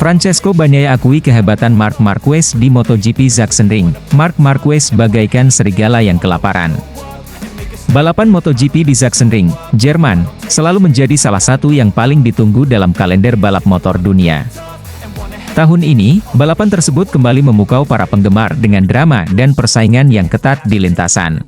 Francesco Bagnaia akui kehebatan Marc Marquez di MotoGP Sachsenring. Marc Marquez bagaikan serigala yang kelaparan. Balapan MotoGP di Sachsenring, Jerman, selalu menjadi salah satu yang paling ditunggu dalam kalender balap motor dunia. Tahun ini, balapan tersebut kembali memukau para penggemar dengan drama dan persaingan yang ketat di lintasan.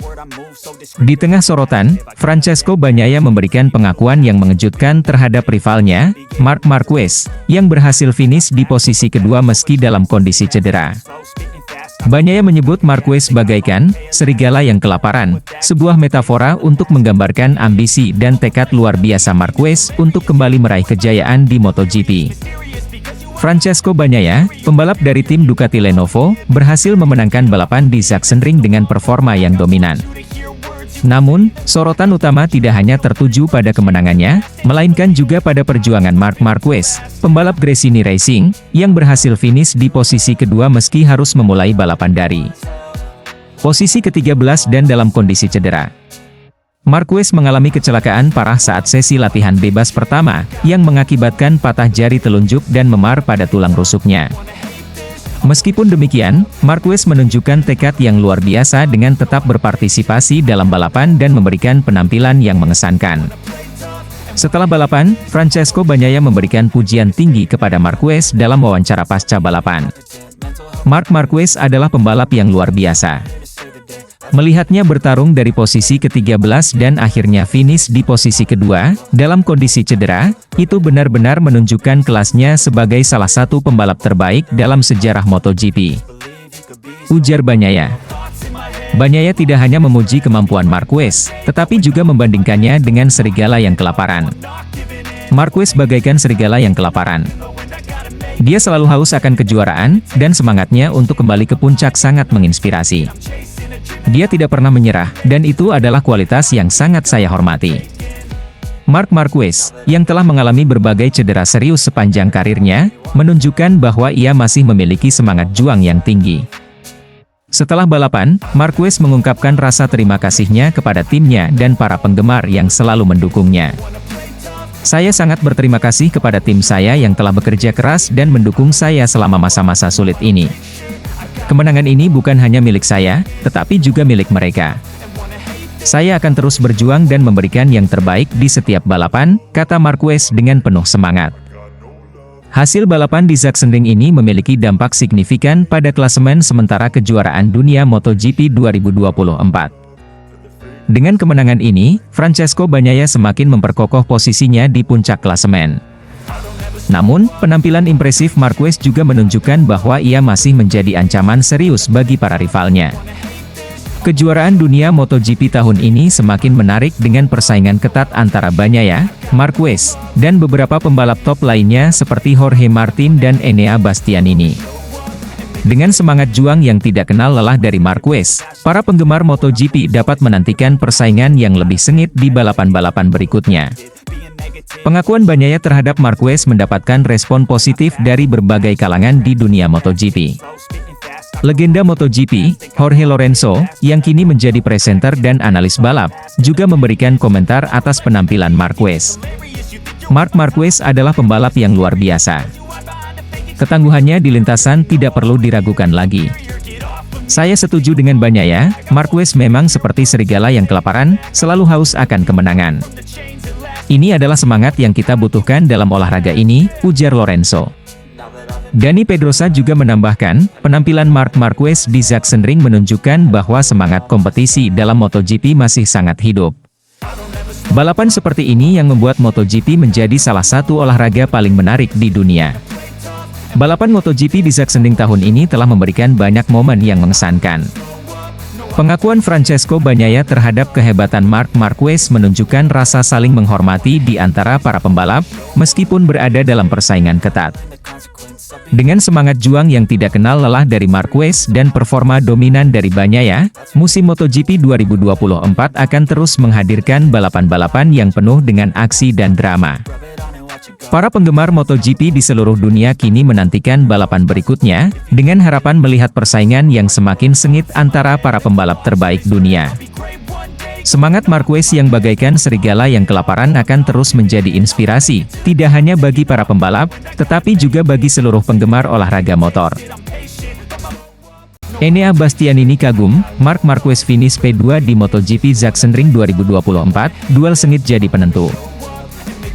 Di tengah sorotan, Francesco Bagnaia memberikan pengakuan yang mengejutkan terhadap rivalnya, Marc Marquez, yang berhasil finish di posisi kedua meski dalam kondisi cedera. Bagnaia menyebut Marquez bagaikan serigala yang kelaparan, sebuah metafora untuk menggambarkan ambisi dan tekad luar biasa Marquez untuk kembali meraih kejayaan di MotoGP. Francesco Bagnaia, pembalap dari tim Ducati Lenovo, berhasil memenangkan balapan di Sachsenring dengan performa yang dominan. Namun, sorotan utama tidak hanya tertuju pada kemenangannya, melainkan juga pada perjuangan Marc Marquez, pembalap Gresini Racing, yang berhasil finish di posisi kedua meski harus memulai balapan dari posisi ke-13 dan dalam kondisi cedera. Marquez mengalami kecelakaan parah saat sesi latihan bebas pertama, yang mengakibatkan patah jari telunjuk dan memar pada tulang rusuknya. Meskipun demikian, Marquez menunjukkan tekad yang luar biasa dengan tetap berpartisipasi dalam balapan dan memberikan penampilan yang mengesankan. Setelah balapan, Francesco Bagnaia memberikan pujian tinggi kepada Marquez dalam wawancara pasca balapan. Marc Marquez adalah pembalap yang luar biasa. Melihatnya bertarung dari posisi ke-13 dan akhirnya finish di posisi kedua, dalam kondisi cedera, itu benar-benar menunjukkan kelasnya sebagai salah satu pembalap terbaik dalam sejarah MotoGP. Ujar Bagnaia. Bagnaia tidak hanya memuji kemampuan Marquez, tetapi juga membandingkannya dengan serigala yang kelaparan. Marquez bagaikan serigala yang kelaparan. Dia selalu haus akan kejuaraan, dan semangatnya untuk kembali ke puncak sangat menginspirasi. Dia tidak pernah menyerah, dan itu adalah kualitas yang sangat saya hormati. Marc Marquez, yang telah mengalami berbagai cedera serius sepanjang karirnya, menunjukkan bahwa ia masih memiliki semangat juang yang tinggi. Setelah balapan, Marquez mengungkapkan rasa terima kasihnya kepada timnya dan para penggemar yang selalu mendukungnya. Saya sangat berterima kasih kepada tim saya yang telah bekerja keras dan mendukung saya selama masa-masa sulit ini. Kemenangan ini bukan hanya milik saya, tetapi juga milik mereka. Saya akan terus berjuang dan memberikan yang terbaik di setiap balapan, kata Marquez dengan penuh semangat. Hasil balapan di Sachsenring ini memiliki dampak signifikan pada klasemen sementara kejuaraan dunia MotoGP 2024. Dengan kemenangan ini, Francesco Bagnaia semakin memperkokoh posisinya di puncak klasemen. Namun, penampilan impresif Marquez juga menunjukkan bahwa ia masih menjadi ancaman serius bagi para rivalnya. Kejuaraan dunia MotoGP tahun ini semakin menarik dengan persaingan ketat antara Bagnaia, Marquez, dan beberapa pembalap top lainnya seperti Jorge Martin dan Enea Bastianini. Dengan semangat juang yang tidak kenal lelah dari Marquez, para penggemar MotoGP dapat menantikan persaingan yang lebih sengit di balapan-balapan berikutnya. Pengakuan Bagnaia terhadap Marquez mendapatkan respon positif dari berbagai kalangan di dunia MotoGP. Legenda MotoGP, Jorge Lorenzo, yang kini menjadi presenter dan analis balap, juga memberikan komentar atas penampilan Marquez. Marc Marquez adalah pembalap yang luar biasa. Ketangguhannya di lintasan tidak perlu diragukan lagi. Saya setuju dengan Bagnaia, Marquez memang seperti serigala yang kelaparan, selalu haus akan kemenangan. Ini adalah semangat yang kita butuhkan dalam olahraga ini, ujar Lorenzo. Dani Pedrosa juga menambahkan, penampilan Marc Marquez di Sachsenring menunjukkan bahwa semangat kompetisi dalam MotoGP masih sangat hidup. Balapan seperti ini yang membuat MotoGP menjadi salah satu olahraga paling menarik di dunia. Balapan MotoGP di Sachsenring tahun ini telah memberikan banyak momen yang mengesankan. Pengakuan Francesco Bagnaia terhadap kehebatan Marc Marquez menunjukkan rasa saling menghormati di antara para pembalap, meskipun berada dalam persaingan ketat. Dengan semangat juang yang tidak kenal lelah dari Marquez dan performa dominan dari Bagnaia, musim MotoGP 2024 akan terus menghadirkan balapan-balapan yang penuh dengan aksi dan drama. Para penggemar MotoGP di seluruh dunia kini menantikan balapan berikutnya, dengan harapan melihat persaingan yang semakin sengit antara para pembalap terbaik dunia. Semangat Marquez yang bagaikan serigala yang kelaparan akan terus menjadi inspirasi, tidak hanya bagi para pembalap, tetapi juga bagi seluruh penggemar olahraga motor. Enea Bastianini kagum, Marc Marquez finish P2 di MotoGP Sachsenring 2024, duel sengit jadi penentu.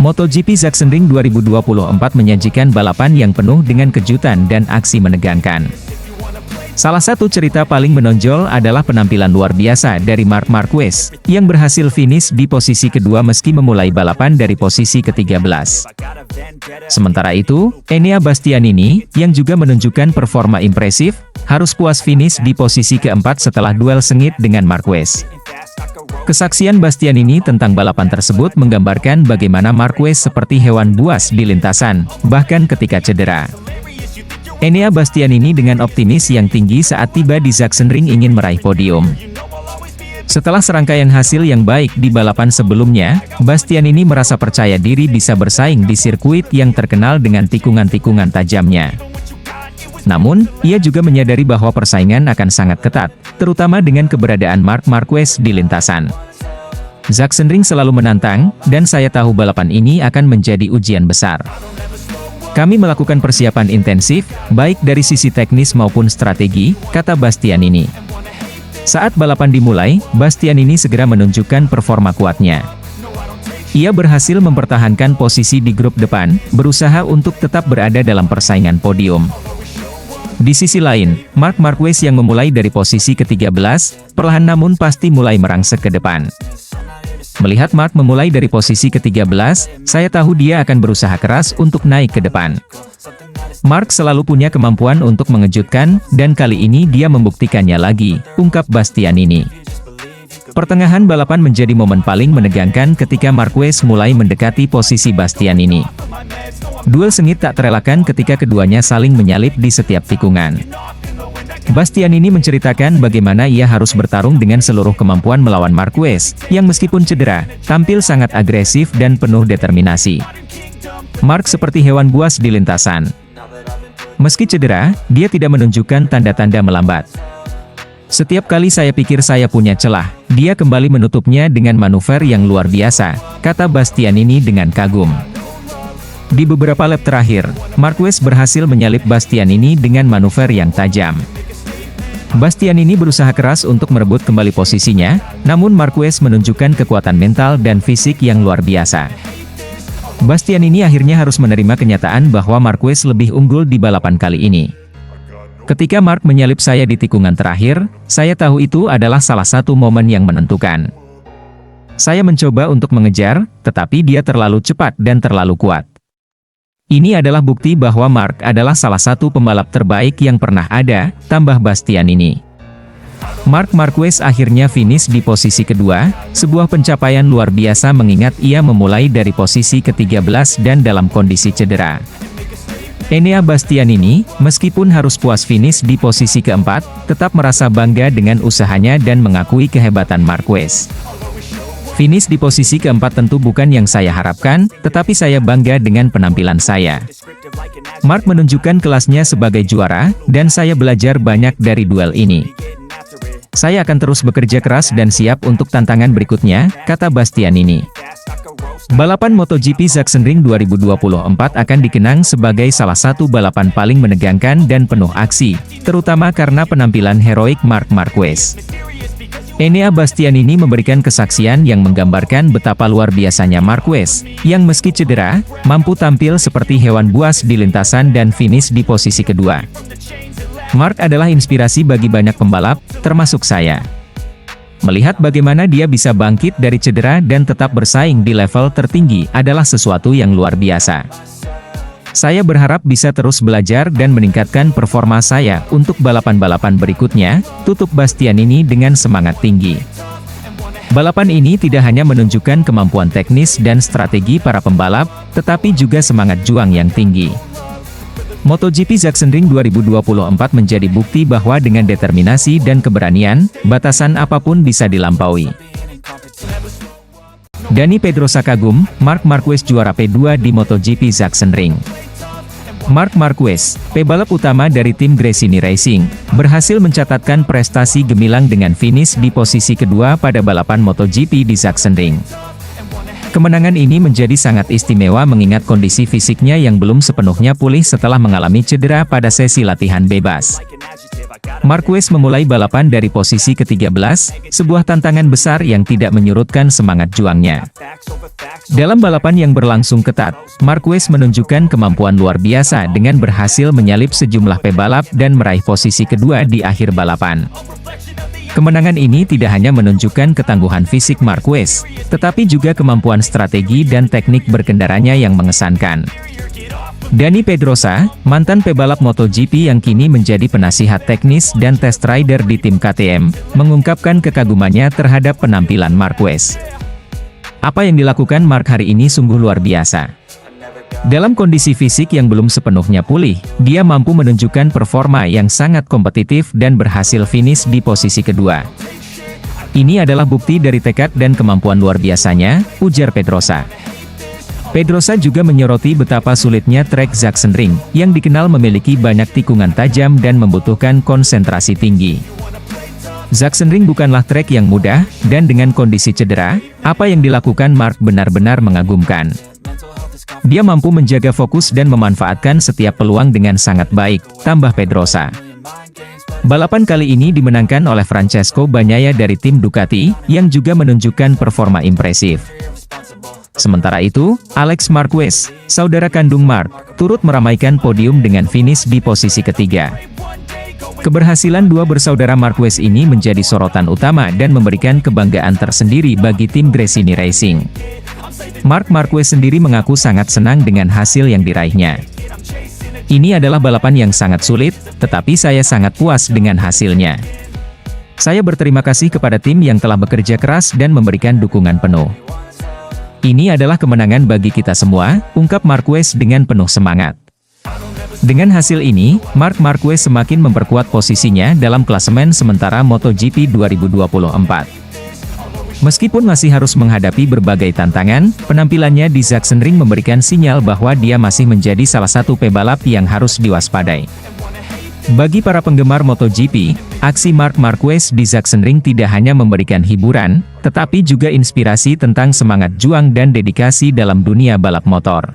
MotoGP Sachsenring 2024 menyajikan balapan yang penuh dengan kejutan dan aksi menegangkan. Salah satu cerita paling menonjol adalah penampilan luar biasa dari Marc Marquez, yang berhasil finish di posisi kedua meski memulai balapan dari posisi ke-13. Sementara itu, Enea Bastianini, yang juga menunjukkan performa impresif, harus puas finish di posisi keempat setelah duel sengit dengan Marquez. Kesaksian Bastianini tentang balapan tersebut menggambarkan bagaimana Marquez seperti hewan buas di lintasan, bahkan ketika cedera. Enea Bastianini dengan optimis yang tinggi saat tiba di Sachsenring ingin meraih podium. Setelah serangkaian hasil yang baik di balapan sebelumnya, Bastianini merasa percaya diri bisa bersaing di sirkuit yang terkenal dengan tikungan-tikungan tajamnya. Namun, ia juga menyadari bahwa persaingan akan sangat ketat, terutama dengan keberadaan Marc Marquez di lintasan. Sachsenring selalu menantang, dan saya tahu balapan ini akan menjadi ujian besar. Kami melakukan persiapan intensif, baik dari sisi teknis maupun strategi, kata Bastianini. Saat balapan dimulai, Bastianini segera menunjukkan performa kuatnya. Ia berhasil mempertahankan posisi di grup depan, berusaha untuk tetap berada dalam persaingan podium. Di sisi lain, Marc Marquez yang memulai dari posisi ke-13, perlahan namun pasti mulai merangsek ke depan. Melihat Marc memulai dari posisi ke-13, saya tahu dia akan berusaha keras untuk naik ke depan. Marc selalu punya kemampuan untuk mengejutkan, dan kali ini dia membuktikannya lagi, ungkap Bastianini. Pertengahan balapan menjadi momen paling menegangkan ketika Marquez mulai mendekati posisi Bastianini. Duel sengit tak terelakkan ketika keduanya saling menyalip di setiap tikungan. Bastianini menceritakan bagaimana ia harus bertarung dengan seluruh kemampuan melawan Marquez, yang meskipun cedera, tampil sangat agresif dan penuh determinasi. Marc seperti hewan buas di lintasan. Meski cedera, dia tidak menunjukkan tanda-tanda melambat. Setiap kali saya pikir saya punya celah, dia kembali menutupnya dengan manuver yang luar biasa, kata Bastianini dengan kagum. Di beberapa lap terakhir, Marquez berhasil menyalip Bastianini dengan manuver yang tajam. Bastianini berusaha keras untuk merebut kembali posisinya, namun Marquez menunjukkan kekuatan mental dan fisik yang luar biasa. Bastianini akhirnya harus menerima kenyataan bahwa Marquez lebih unggul di balapan kali ini. Ketika Marc menyalip saya di tikungan terakhir, saya tahu itu adalah salah satu momen yang menentukan. Saya mencoba untuk mengejar, tetapi dia terlalu cepat dan terlalu kuat. Ini adalah bukti bahwa Marc adalah salah satu pembalap terbaik yang pernah ada, tambah Bastianini. Marc Marquez akhirnya finish di posisi kedua, sebuah pencapaian luar biasa mengingat ia memulai dari posisi ke-13 dan dalam kondisi cedera. Enea Bastianini, meskipun harus puas finish di posisi keempat, tetap merasa bangga dengan usahanya dan mengakui kehebatan Marquez. Finish di posisi keempat tentu bukan yang saya harapkan, tetapi saya bangga dengan penampilan saya. Marc menunjukkan kelasnya sebagai juara, dan saya belajar banyak dari duel ini. Saya akan terus bekerja keras dan siap untuk tantangan berikutnya, kata Bastianini. Balapan MotoGP Sachsenring 2024 akan dikenang sebagai salah satu balapan paling menegangkan dan penuh aksi, terutama karena penampilan heroik Marc Marquez. Enea Bastianini memberikan kesaksian yang menggambarkan betapa luar biasanya Marquez, yang meski cedera, mampu tampil seperti hewan buas di lintasan dan finish di posisi kedua. Marc adalah inspirasi bagi banyak pembalap, termasuk saya. Melihat bagaimana dia bisa bangkit dari cedera dan tetap bersaing di level tertinggi adalah sesuatu yang luar biasa. Saya berharap bisa terus belajar dan meningkatkan performa saya untuk balapan-balapan berikutnya, tutup Bastianini dengan semangat tinggi. Balapan ini tidak hanya menunjukkan kemampuan teknis dan strategi para pembalap, tetapi juga semangat juang yang tinggi. MotoGP Sachsenring 2024 menjadi bukti bahwa dengan determinasi dan keberanian, batasan apapun bisa dilampaui. Dani Pedrosa kagum, Marc Marquez juara P2 di MotoGP Sachsenring. Marc Marquez, pebalap utama dari tim Gresini Racing, berhasil mencatatkan prestasi gemilang dengan finish di posisi kedua pada balapan MotoGP di Sachsenring. Kemenangan ini menjadi sangat istimewa mengingat kondisi fisiknya yang belum sepenuhnya pulih setelah mengalami cedera pada sesi latihan bebas. Marquez memulai balapan dari posisi ke-13, sebuah tantangan besar yang tidak menyurutkan semangat juangnya. Dalam balapan yang berlangsung ketat, Marquez menunjukkan kemampuan luar biasa dengan berhasil menyalip sejumlah pebalap dan meraih posisi kedua di akhir balapan. Kemenangan ini tidak hanya menunjukkan ketangguhan fisik Marquez, tetapi juga kemampuan strategi dan teknik berkendaranya yang mengesankan. Dani Pedrosa, mantan pebalap MotoGP yang kini menjadi penasihat teknis dan test rider di tim KTM, mengungkapkan kekagumannya terhadap penampilan Marquez. Apa yang dilakukan Marc hari ini sungguh luar biasa. Dalam kondisi fisik yang belum sepenuhnya pulih, dia mampu menunjukkan performa yang sangat kompetitif dan berhasil finish di posisi kedua. Ini adalah bukti dari tekad dan kemampuan luar biasanya, ujar Pedrosa. Pedrosa juga menyoroti betapa sulitnya trek Sachsenring, yang dikenal memiliki banyak tikungan tajam dan membutuhkan konsentrasi tinggi. Sachsenring bukanlah trek yang mudah, dan dengan kondisi cedera, apa yang dilakukan Marc benar-benar mengagumkan. Dia mampu menjaga fokus dan memanfaatkan setiap peluang dengan sangat baik, tambah Pedrosa. Balapan kali ini dimenangkan oleh Francesco Bagnaia dari tim Ducati, yang juga menunjukkan performa impresif. Sementara itu, Alex Marquez, saudara kandung Marc, turut meramaikan podium dengan finish di posisi ketiga. Keberhasilan dua bersaudara Marquez ini menjadi sorotan utama dan memberikan kebanggaan tersendiri bagi tim Gresini Racing. Marc Marquez sendiri mengaku sangat senang dengan hasil yang diraihnya. Ini adalah balapan yang sangat sulit, tetapi saya sangat puas dengan hasilnya. Saya berterima kasih kepada tim yang telah bekerja keras dan memberikan dukungan penuh. Ini adalah kemenangan bagi kita semua, ungkap Marquez dengan penuh semangat. Dengan hasil ini, Marc Marquez semakin memperkuat posisinya dalam klasemen sementara MotoGP 2024. Meskipun masih harus menghadapi berbagai tantangan, penampilannya di Sachsenring memberikan sinyal bahwa dia masih menjadi salah satu pebalap yang harus diwaspadai. Bagi para penggemar MotoGP, aksi Marc Marquez di Sachsenring tidak hanya memberikan hiburan, tetapi juga inspirasi tentang semangat juang dan dedikasi dalam dunia balap motor.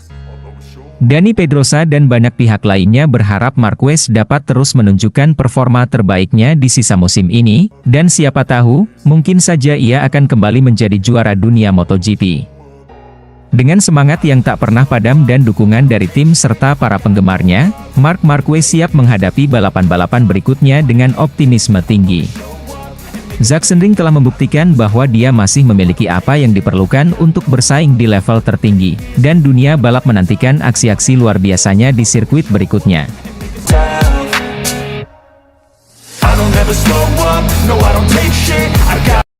Dani Pedrosa dan banyak pihak lainnya berharap Marquez dapat terus menunjukkan performa terbaiknya di sisa musim ini, dan siapa tahu, mungkin saja ia akan kembali menjadi juara dunia MotoGP. Dengan semangat yang tak pernah padam dan dukungan dari tim serta para penggemarnya, Marc Marquez siap menghadapi balapan-balapan berikutnya dengan optimisme tinggi. Sachsenring telah membuktikan bahwa dia masih memiliki apa yang diperlukan untuk bersaing di level tertinggi, dan dunia balap menantikan aksi-aksi luar biasanya di sirkuit berikutnya.